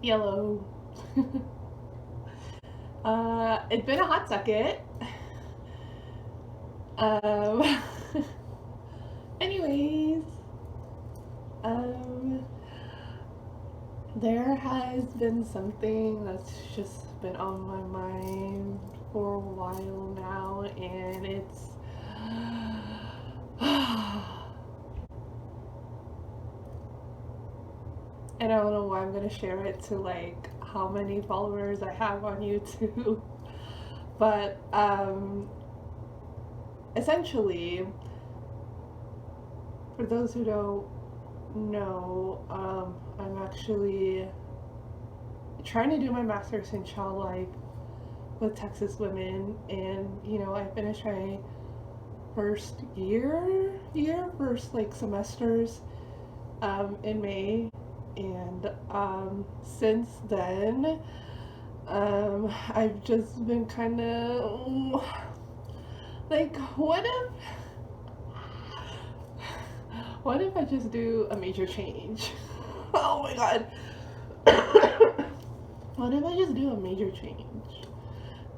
Yellow. It's been a hot second. Um, anyways, um, there has been something that's just been on my mind for a while now, and it's. And I don't know why I'm gonna share it to like how many followers I have on YouTube. But essentially, for those who don't know, I'm actually trying to do my master's in child life with Texas Women, and I finished my first like semesters in May, and since then, I've just been kind of like, what if I just do a major change? Oh my god. What if I just do a major change?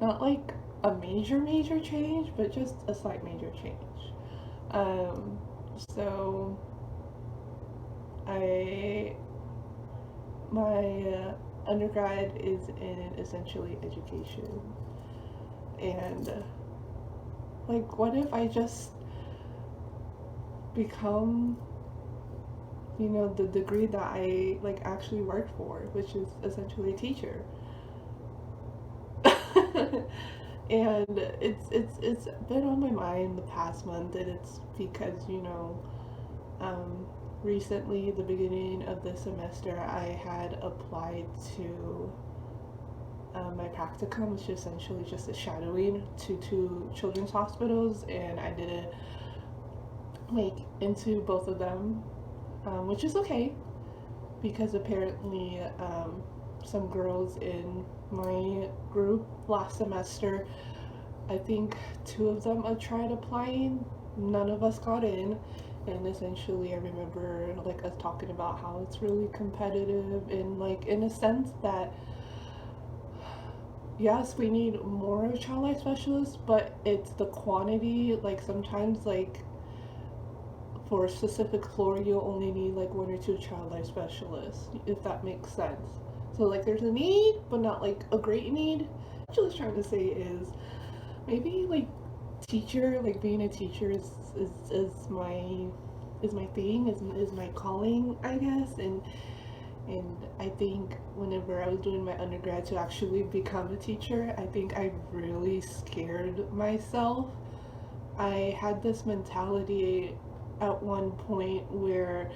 Not like a major change, but just a slight major change. Um, so I my undergrad is in essentially education, and like, what if I just become the degree that I like actually worked for, which is essentially a teacher. And it's been on my mind the past month, and it's because um, recently, the beginning of the semester, I had applied to my practicum, which is essentially just a shadowing to two children's hospitals, and I didn't make into both of them, which is okay because apparently some girls in my group last semester, I think two of them tried applying. None of us got in. And essentially, I remember like us talking about how it's really competitive, and like in a sense that yes, we need more child life specialists, but it's the quantity. Like sometimes, like for a specific floor, you only need like one or two child life specialists, if that makes sense. So like there's a need, but not like a great need. What I was trying to say is maybe like teacher, like being a teacher is my thing, is my calling, I guess. And I think whenever I was doing my undergrad to actually become a teacher, I think I really scared myself. I had this mentality at one point where,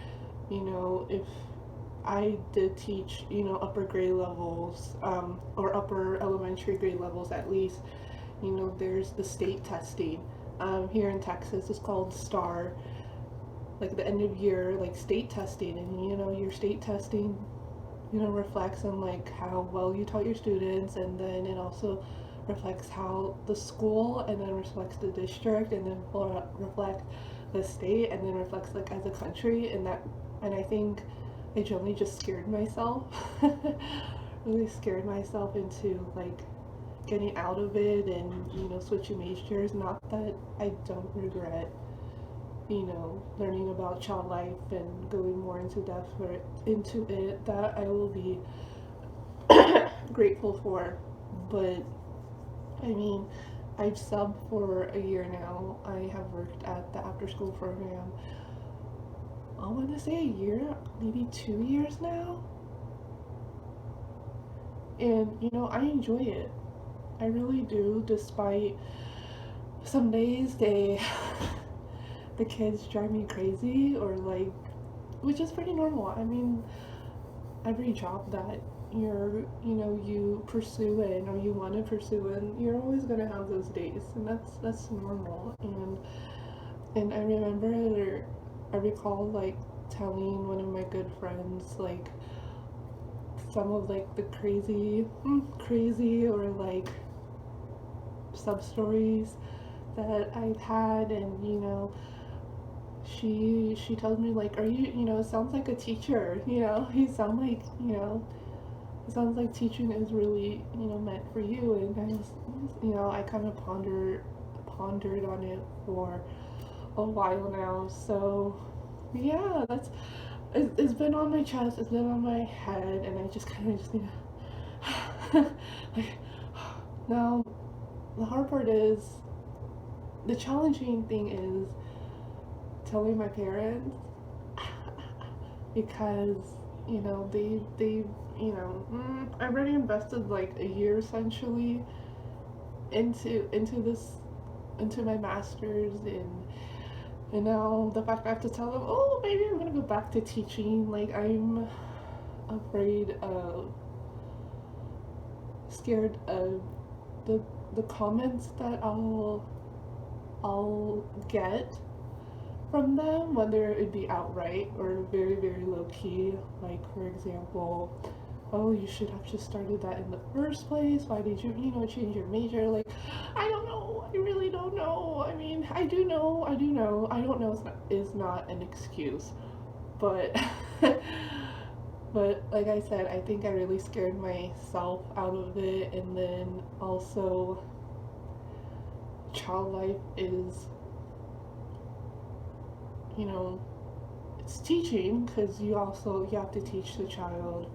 if I did teach, upper grade levels, or upper elementary grade levels at least, there's the state testing. Here in Texas, it's called STAR, like the end of year, like state testing, and your state testing, reflects on like how well you taught your students, and then it also reflects how the school, and then reflects the district, and then reflect the state, and then reflects like as a country, and I think I generally just scared myself, really scared myself into like getting out of it, and switching majors. Not that I don't regret learning about child life and going more into depth into it, that I will be grateful for. But I mean, I've subbed for a year now. I have worked at the after school program, I want to say a year, maybe 2 years now. And I enjoy it. I really do, despite some days the kids drive me crazy, or like, which is pretty normal. I mean, every job that you pursue it, or you want to pursue it, you're always gonna have those days, and that's normal. And I recall like telling one of my good friends like some of like the crazy or like sub stories that I've had, and she told me like, are you, it sounds like a teacher, you sound like, it sounds like teaching is really, meant for you. And I was, I kind of pondered on it for a while now. So yeah, it's been on my chest, it's been on my head, and I just kind of just need to like, now the hard part is, the challenging thing is telling my parents, because they I've already invested like a year essentially into my masters, and now the fact I have to tell them, oh, maybe I'm gonna go back to teaching, like I'm afraid of, scared of the comments that I'll get from them, whether it be outright or very, very low key. Like, for example, oh, you should have just started that in the first place. Why did you, change your major? Like, I don't know. I really don't know. I mean, I do know. I don't know is not an excuse. But, but like I said, I think I really scared myself out of it. And then also, child life is, it's teaching, because you have to teach the child,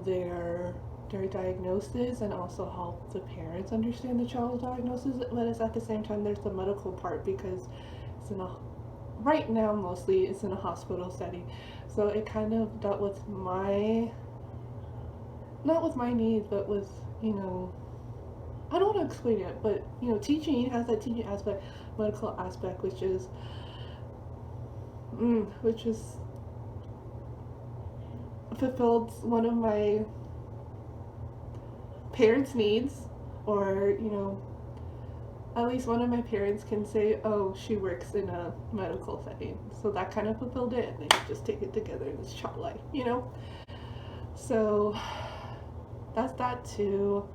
their diagnosis, and also help the parents understand the child's diagnosis. But it's at the same time, there's the medical part, because it's right now mostly it's in a hospital setting. So it kind of dealt with not with my needs, but with, I don't want to explain it, but teaching has that teaching aspect, medical aspect, which is fulfilled one of my parents' needs, or at least one of my parents can say, oh, she works in a medical setting, so that kind of fulfilled it, and then you just take it together in this child life, so that's that too.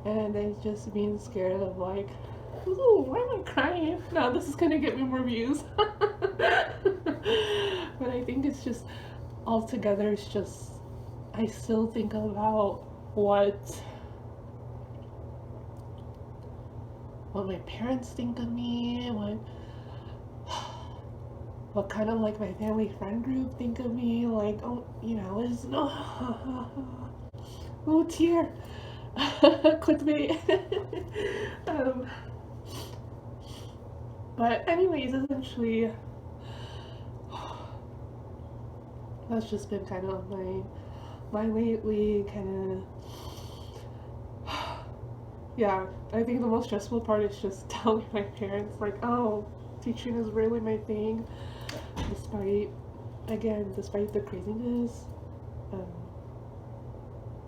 And I just being scared of, like, ooh, why am I crying? No, this is gonna get me more views. But I think it's just, altogether, it's just, I still think about what my parents think of me, what kind of, like, my family friend group think of me, like, oh, it's no, oh, tear. Clickbait. But anyways, essentially, that's just been kind of my lately kind of, yeah, I think the most stressful part is just telling my parents, like, oh, teaching is really my thing, despite the craziness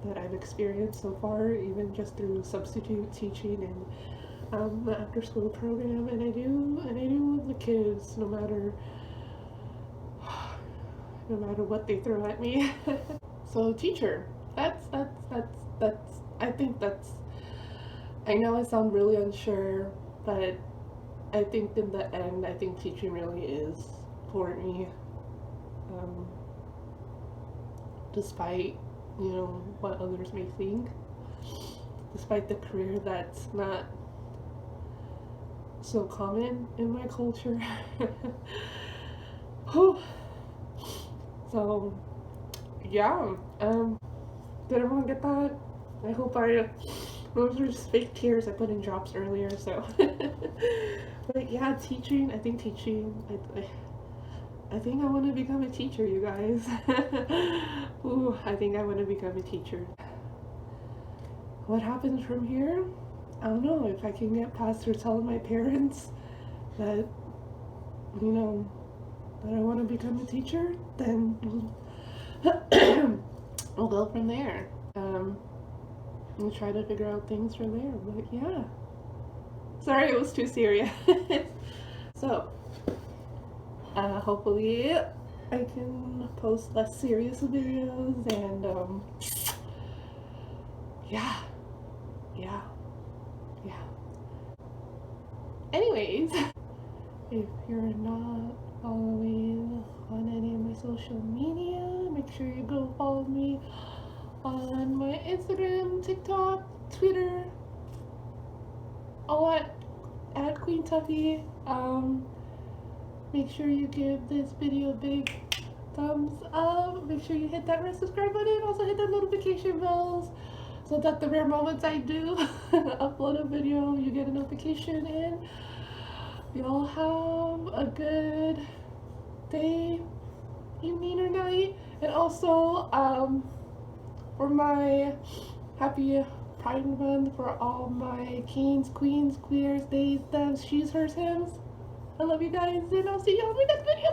that I've experienced so far, even just through substitute teaching and the after school program. And I do love the kids, no matter what they throw at me. So teacher, that's I think that's, I know I sound really unsure, but I think in the end, I think teaching really is for me, despite what others may think, despite the career that's not so common in my culture. So yeah, did everyone get that? I hope those were just fake tears I put in drops earlier, so. But yeah, teaching, I think I think I want to become a teacher, you guys. Ooh, I think I want to become a teacher. What happens from here? I don't know. If I can get past her telling my parents that, that I want to become a teacher, then we'll go from there. We'll try to figure out things from there. But yeah. Sorry, it was too serious. So, hopefully I can post less serious videos, and yeah. Anyways, if you're not following on any of my social media, make sure you go follow me on my Instagram, TikTok, Twitter, all at Queen Tuffy. Make sure you give this video a big thumbs up. Make sure you hit that red subscribe button. Also hit that notification bells so that the rare moments I do upload a video, you get a notification. And y'all have a good day, evening, or night. And also, for my happy Pride Month, for all my kings, queens, queers, theys, thems, she's, hers, hims, I love you guys, and I'll see you on my next video.